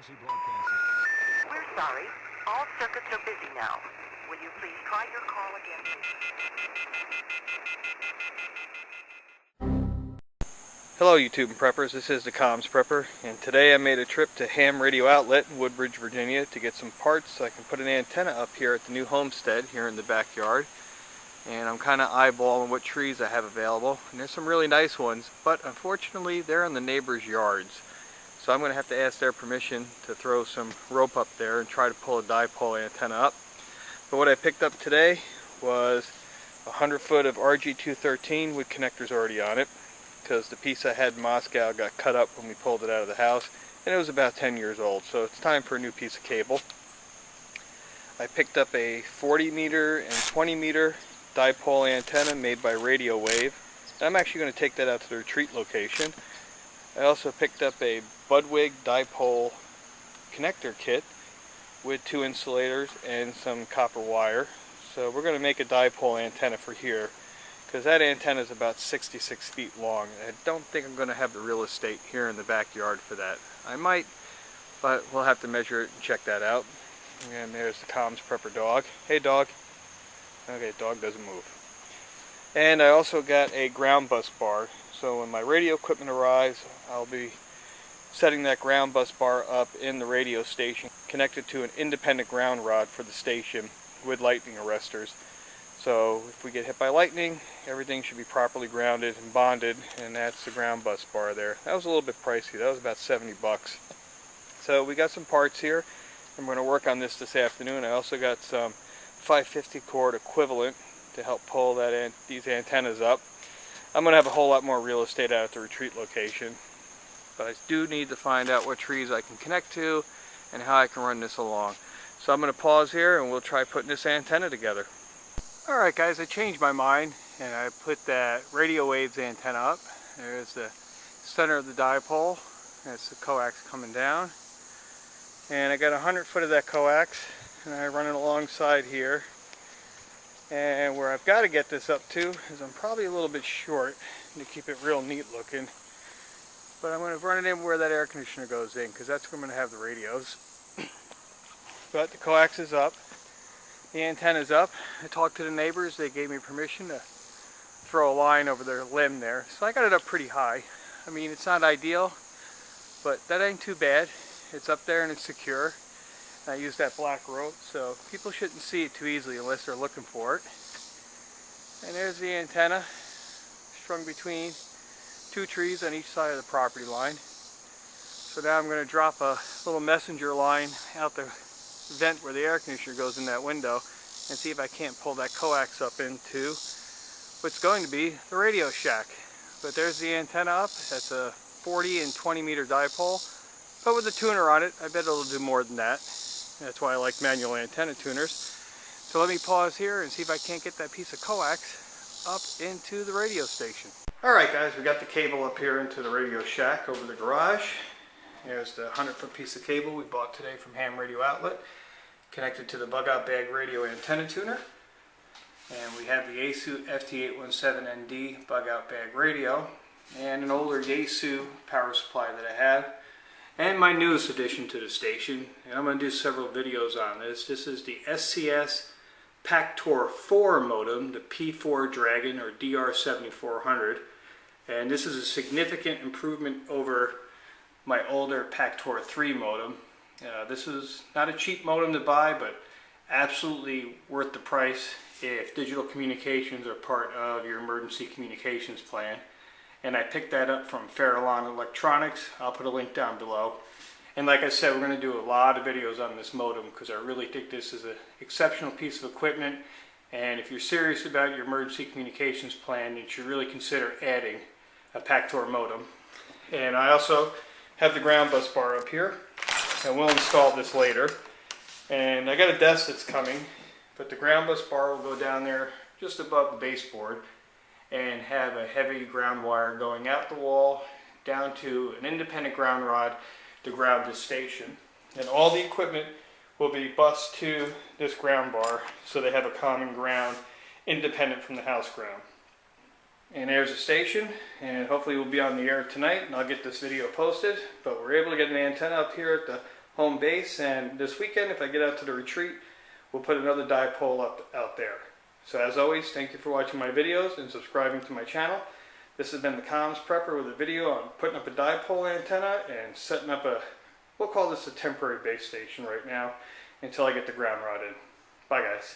emergency broadcast. We're sorry. All circuits are busy now. Will you please try your call again later? Hello YouTube preppers, this is the Comms Prepper, and today I made a trip to Ham Radio Outlet in Woodbridge, Virginia to get some parts so I can put an antenna up here at the new homestead here in the backyard. And I'm kind of eyeballing what trees I have available, and there's some really nice ones, but unfortunately they're in the neighbors' yards. So I'm going to have to ask their permission to throw some rope up there and try to pull a dipole antenna up. But what I picked up today was 100 foot of RG213 with connectors already on it, because the piece I had in Moscow got cut up when we pulled it out of the house, and it was about 10 years old, so it's time for a new piece of cable. I picked up a 40 meter and 20 meter dipole antenna made by Radio Wave, and I'm actually going to take that out to the retreat location. I also picked up a Budwig dipole connector kit with 2 insulators and some copper wire. So we're going to make a dipole antenna for here, because that antenna is about 66 feet long. I don't think I'm going to have the real estate here in the backyard for that. I might, but we'll have to measure it and check that out. And there's the Comms Prepper dog. Hey dog. Okay, dog doesn't move. And I also got a ground bus bar. So when my radio equipment arrives, I'll be setting that ground bus bar up in the radio station, connected to an independent ground rod for the station with lightning arresters. So if we get hit by lightning, everything should be properly grounded and bonded, and that's the ground bus bar there. That was a little bit pricey. That was about 70 bucks. So we got some parts here. I'm going to work on this afternoon. I also got some 550 cord equivalent to help pull these antennas up. I'm going to have a whole lot more real estate out at the retreat location, but I do need to find out what trees I can connect to and how I can run this along. So I'm going to pause here and we'll try putting this antenna together. Alright guys, I changed my mind and I put that Radio Waves antenna up. There's the center of the dipole. That's the coax coming down. And I got 100 foot of that coax and I run it alongside here. And where I've got to get this up to is I'm probably a little bit short to keep it real neat looking. But I'm going to run it in where that air conditioner goes in, because that's where I'm going to have the radios. But the coax is up. The antenna's up. I talked to the neighbors. They gave me permission to throw a line over their limb there. So I got it up pretty high. I mean, it's not ideal, but that ain't too bad. It's up there and it's secure. I use that black rope, so people shouldn't see it too easily unless they're looking for it. And there's the antenna, strung between 2 trees on each side of the property line. So now I'm going to drop a little messenger line out the vent where the air conditioner goes in that window and see if I can't pull that coax up into what's going to be the radio shack. But there's the antenna up. That's a 40 and 20 meter dipole, but with a tuner on it I bet it'll do more than that. That's why I like manual antenna tuners. So let me pause here and see if I can't get that piece of coax up into the radio station. Alright guys, we got the cable up here into the radio shack over the garage. There's the 100 foot piece of cable we bought today from Ham Radio Outlet, connected to the bug out bag radio antenna tuner. And we have the Yaesu FT817ND bug out bag radio, and an older Yaesu power supply that I have, and my newest addition to the station. And I'm going to do several videos on this. This is the SCS Pactor 4 modem, the P4 Dragon or DR7400, and this is a significant improvement over my older Pactor 3 modem. This is not a cheap modem to buy, but absolutely worth the price if digital communications are part of your emergency communications plan. And I picked that up from Farallon Electronics. I'll put a link down below. And like I said, we're going to do a lot of videos on this modem because I really think this is an exceptional piece of equipment. And if you're serious about your emergency communications plan, you should really consider adding a Pactor modem. And I also have the ground bus bar up here, and we'll install this later. And I got a desk that's coming, but the ground bus bar will go down there just above the baseboard and have a heavy ground wire going out the wall down to an independent ground rod to ground this station. And all the equipment will be bused to this ground bar so they have a common ground independent from the house ground. And there's the station, and hopefully we'll be on the air tonight and I'll get this video posted. But we're able to get an antenna up here at the home base, and this weekend if I get out to the retreat, we'll put another dipole up out there. So as always, thank you for watching my videos and subscribing to my channel. This has been the Comms Prepper with a video on putting up a dipole antenna and setting up a, we'll call this a temporary base station right now until I get the ground rod in. Bye guys.